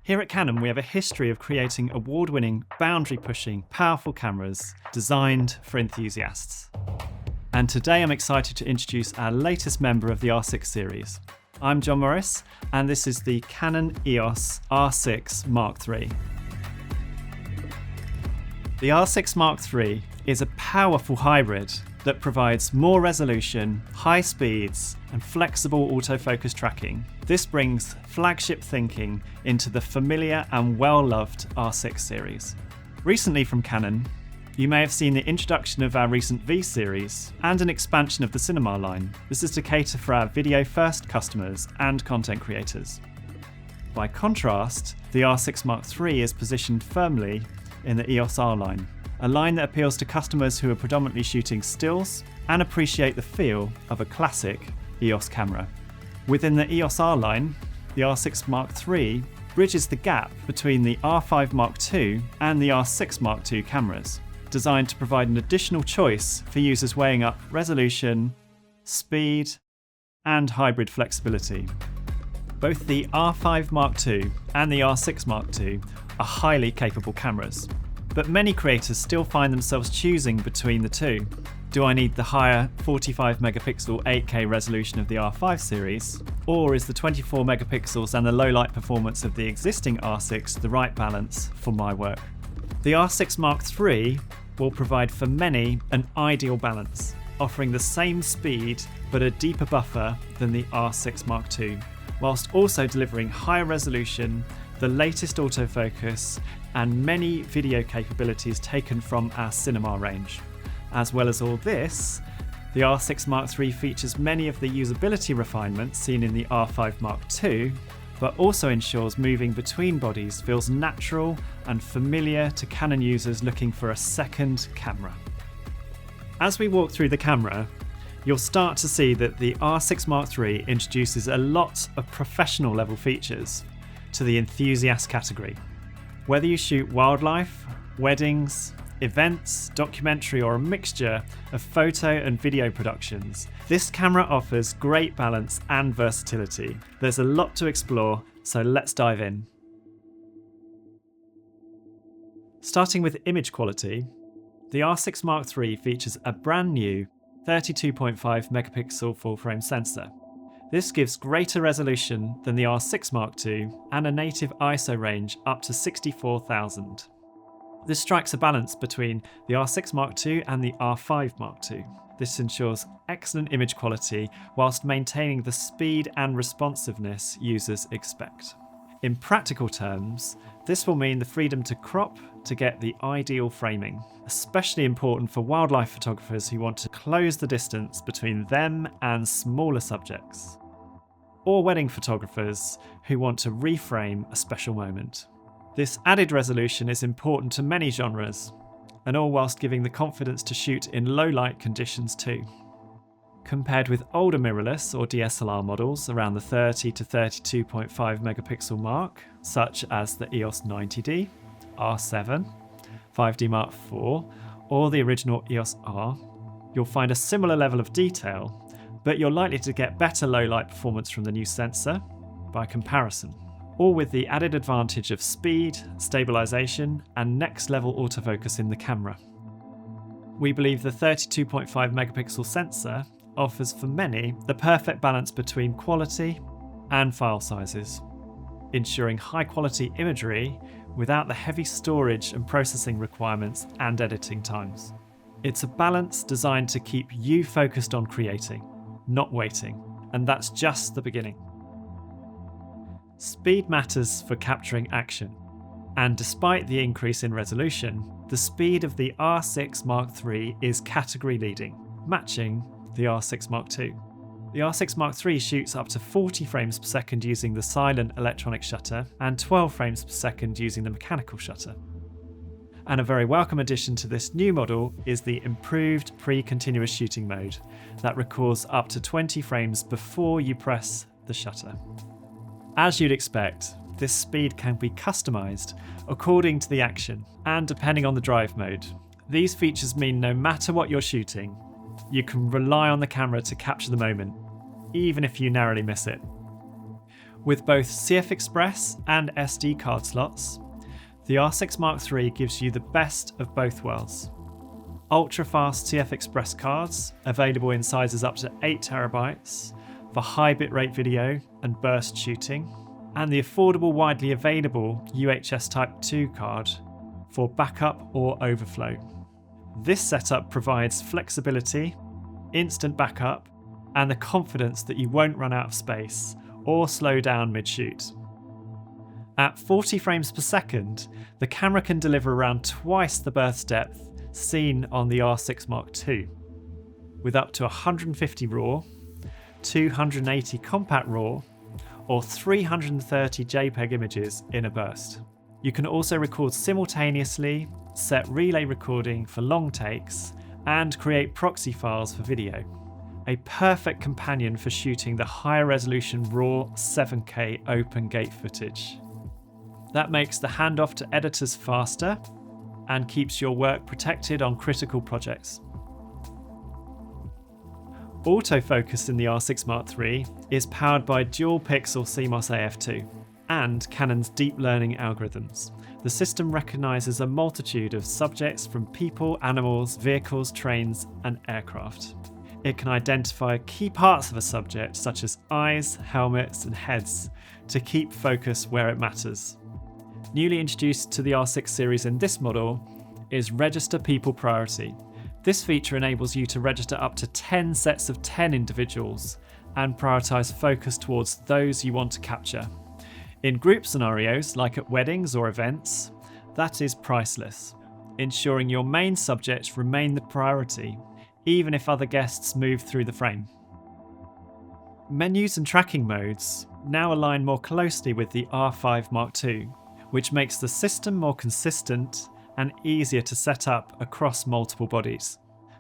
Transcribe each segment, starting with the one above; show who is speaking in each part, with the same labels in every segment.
Speaker 1: Here at Canon, we have a history of creating award-winning, boundary-pushing, powerful cameras designed for enthusiasts. And today I'm excited to introduce our latest member of the R6 series. I'm John Maurice, and this is the Canon EOS R6 Mark III. The R6 Mark III is a powerful hybrid that provides more resolution, high speeds, and flexible autofocus tracking. This brings flagship thinking into the familiar and well-loved R6 series. Recently from Canon, you may have seen the introduction of our recent V series and an expansion of the cinema line. This is to cater for our video-first customers and content creators. By contrast, the R6 Mark III is positioned firmly in the EOS R line, a line that appeals to customers who are predominantly shooting stills and appreciate the feel of a classic EOS camera. Within the EOS R line, the R6 Mark III bridges the gap between the R5 Mark II and the R6 Mark II cameras, designed to provide an additional choice for users weighing up resolution, speed, and hybrid flexibility. Both the R5 Mark II and the R6 Mark II are highly capable cameras, but many creators still find themselves choosing between the two. Do I need the higher 45 megapixel 8K resolution of the R5 series, or is the 24 megapixels and the low light performance of the existing R6 the right balance for my work? The R6 Mark III will provide for many an ideal balance, offering the same speed but a deeper buffer than the R6 Mark II, whilst also delivering higher resolution, the latest autofocus, and many video capabilities taken from our cinema range. As well as all this, the R6 Mark III features many of the usability refinements seen in the R5 Mark II, but also ensures moving between bodies feels natural and familiar to Canon users looking for a second camera. As we walk through the camera, you'll start to see that the R6 Mark III introduces a lot of professional level features to the enthusiast category. Whether you shoot wildlife, weddings, events, documentary, or a mixture of photo and video productions, this camera offers great balance and versatility. There's a lot to explore, so let's dive in. Starting with image quality, the R6 Mark III features a brand new 32.5 megapixel full-frame sensor. This gives greater resolution than the R6 Mark II and a native ISO range up to 64,000. This strikes a balance between the R6 Mark II and the R5 Mark II. This ensures excellent image quality whilst maintaining the speed and responsiveness users expect. In practical terms, this will mean the freedom to crop to get the ideal framing, especially important for wildlife photographers who want to close the distance between them and smaller subjects, or wedding photographers who want to reframe a special moment. This added resolution is important to many genres, and all whilst giving the confidence to shoot in low light conditions too. Compared with older mirrorless or DSLR models around the 30 to 32.5 megapixel mark, such as the EOS 90D, R7, 5D Mark IV, or the original EOS R, you'll find a similar level of detail, but you're likely to get better low light performance from the new sensor by comparison, all with the added advantage of speed, stabilization, and next level autofocus in the camera. We believe the 32.5 megapixel sensor offers for many the perfect balance between quality and file sizes, ensuring high quality imagery without the heavy storage and processing requirements and editing times. It's a balance designed to keep you focused on creating, not waiting, and that's just the beginning. Speed matters for capturing action, and despite the increase in resolution, the speed of the R6 Mark III is category leading, matching the R6 Mark II. The R6 Mark III shoots up to 40 frames per second using the silent electronic shutter and 12 frames per second using the mechanical shutter. And a very welcome addition to this new model is the improved pre-continuous shooting mode that records up to 20 frames before you press the shutter. As you'd expect, this speed can be customized according to the action and depending on the drive mode. These features mean no matter what you're shooting, you can rely on the camera to capture the moment, even if you narrowly miss it. With both CF Express and SD card slots, the R6 Mark III gives you the best of both worlds. Ultra-fast CF Express cards, available in sizes up to 8TB for high bitrate video and burst shooting, and the affordable, widely available UHS Type 2 card for backup or overflow. This setup provides flexibility, instant backup, and the confidence that you won't run out of space or slow down mid-shoot. At 40 frames per second, the camera can deliver around twice the burst depth seen on the R6 Mark II, with up to 150 RAW, 280 compact RAW, or 330 JPEG images in a burst. You can also record simultaneously, set relay recording for long takes, and create proxy files for video. A perfect companion for shooting the higher resolution RAW 7K open gate footage. That makes the handoff to editors faster and keeps your work protected on critical projects. Autofocus in the R6 Mark III is powered by dual pixel CMOS AF2 and Canon's deep learning algorithms. The system recognises a multitude of subjects from people, animals, vehicles, trains, and aircraft. It can identify key parts of a subject, such as eyes, helmets, and heads, to keep focus where it matters. Newly introduced to the R6 series in this model is Register People Priority. This feature enables you to register up to 10 sets of 10 individuals and prioritise focus towards those you want to capture. In group scenarios, like at weddings or events, that is priceless, ensuring your main subjects remain the priority, even if other guests move through the frame. Menus and tracking modes now align more closely with the R5 Mark II, which makes the system more consistent and easier to set up across multiple bodies.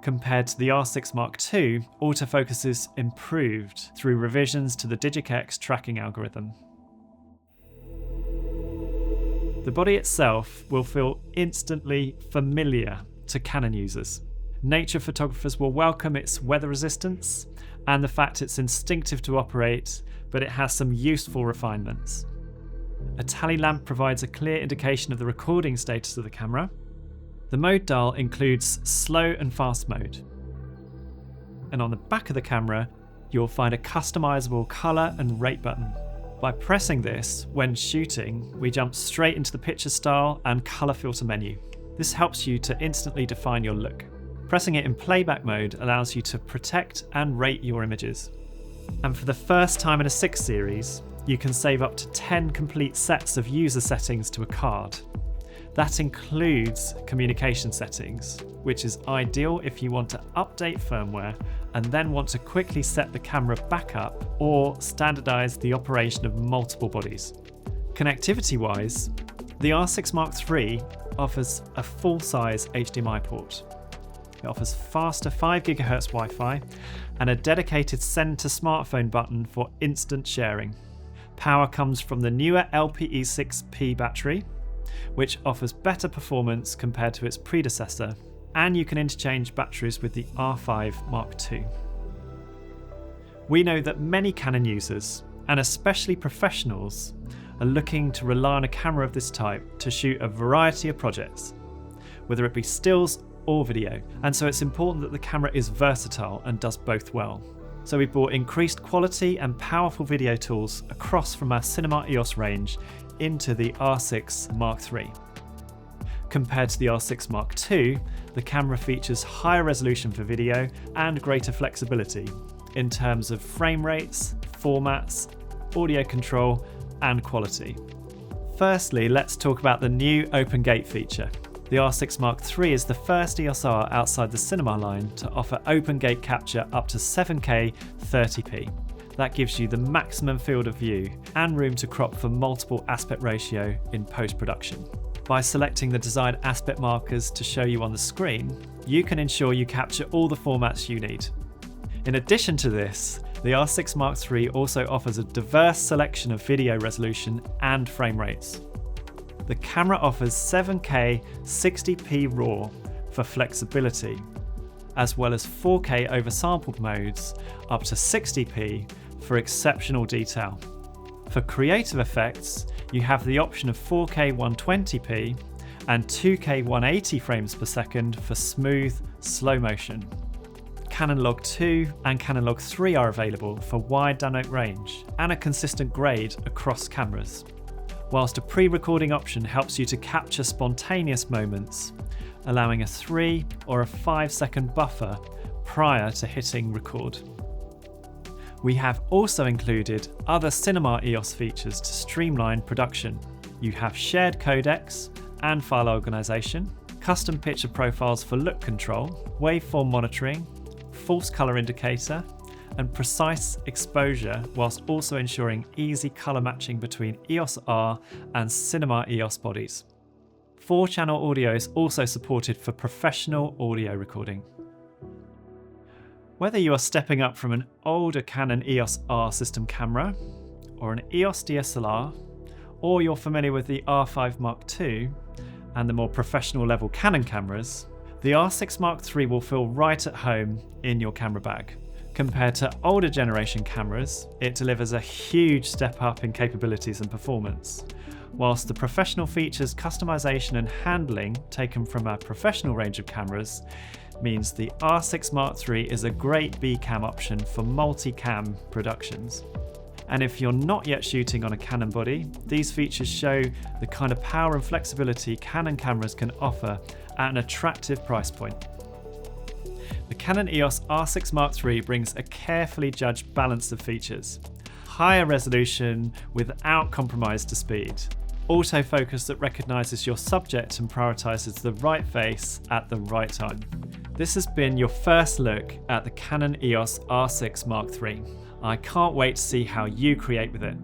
Speaker 1: Compared to the R6 Mark II, autofocus is improved through revisions to the Digic-X tracking algorithm. The body itself will feel instantly familiar to Canon users. Nature photographers will welcome its weather resistance and the fact it's instinctive to operate, but it has some useful refinements. A tally lamp provides a clear indication of the recording status of the camera. The mode dial includes slow and fast mode. And on the back of the camera, you'll find a customizable colour and rate button. By pressing this, when shooting, we jump straight into the picture style and colour filter menu. This helps you to instantly define your look. Pressing it in playback mode allows you to protect and rate your images. And for the first time in a 6 series, you can save up to 10 complete sets of user settings to a card. That includes communication settings, which is ideal if you want to update firmware and then want to quickly set the camera back up or standardize the operation of multiple bodies. Connectivity-wise, the R6 Mark III offers a full-size HDMI port. It offers faster 5 GHz Wi-Fi and a dedicated send to smartphone button for instant sharing. Power comes from the newer LPE6P battery, which offers better performance compared to its predecessor, and you can interchange batteries with the R5 Mark II. We know that many Canon users, and especially professionals, are looking to rely on a camera of this type to shoot a variety of projects, whether it be stills or video, and so it's important that the camera is versatile and does both well. So we brought increased quality and powerful video tools across from our Cinema EOS range into the R6 Mark III. Compared to the R6 Mark II, the camera features higher resolution for video and greater flexibility in terms of frame rates, formats, audio control, and quality. Firstly, let's talk about the new Open Gate feature. The R6 Mark III is the first EOS R outside the cinema line to offer open gate capture up to 7K 30p. That gives you the maximum field of view and room to crop for multiple aspect ratio in post-production. By selecting the desired aspect markers to show you on the screen, you can ensure you capture all the formats you need. In addition to this, the R6 Mark III also offers a diverse selection of video resolution and frame rates. The camera offers 7K 60p RAW for flexibility, as well as 4K oversampled modes up to 60p for exceptional detail. For creative effects, you have the option of 4K 120p and 2K 180 frames per second for smooth, slow motion. Canon Log 2 and Canon Log 3 are available for wide dynamic range and a consistent grade across cameras, whilst a pre-recording option helps you to capture spontaneous moments, allowing a 3 or a 5-second buffer prior to hitting record. We have also included other Cinema EOS features to streamline production. You have shared codecs and file organization, custom picture profiles for look control, waveform monitoring, false color indicator, and precise exposure, whilst also ensuring easy color matching between EOS R and Cinema EOS bodies. 4-channel audio is also supported for professional audio recording. Whether you are stepping up from an older Canon EOS R system camera or an EOS DSLR, or you're familiar with the R5 Mark II and the more professional level Canon cameras, the R6 Mark III will feel right at home in your camera bag. Compared to older generation cameras, it delivers a huge step up in capabilities and performance. Whilst the professional features, customization and handling taken from our professional range of cameras means the R6 Mark III is a great B-cam option for multi-cam productions. And if you're not yet shooting on a Canon body, these features show the kind of power and flexibility Canon cameras can offer at an attractive price point. The Canon EOS R6 Mark III brings a carefully judged balance of features. Higher resolution without compromise to speed. Autofocus that recognises your subject and prioritises the right face at the right time. This has been your first look at the Canon EOS R6 Mark III. I can't wait to see how you create with it.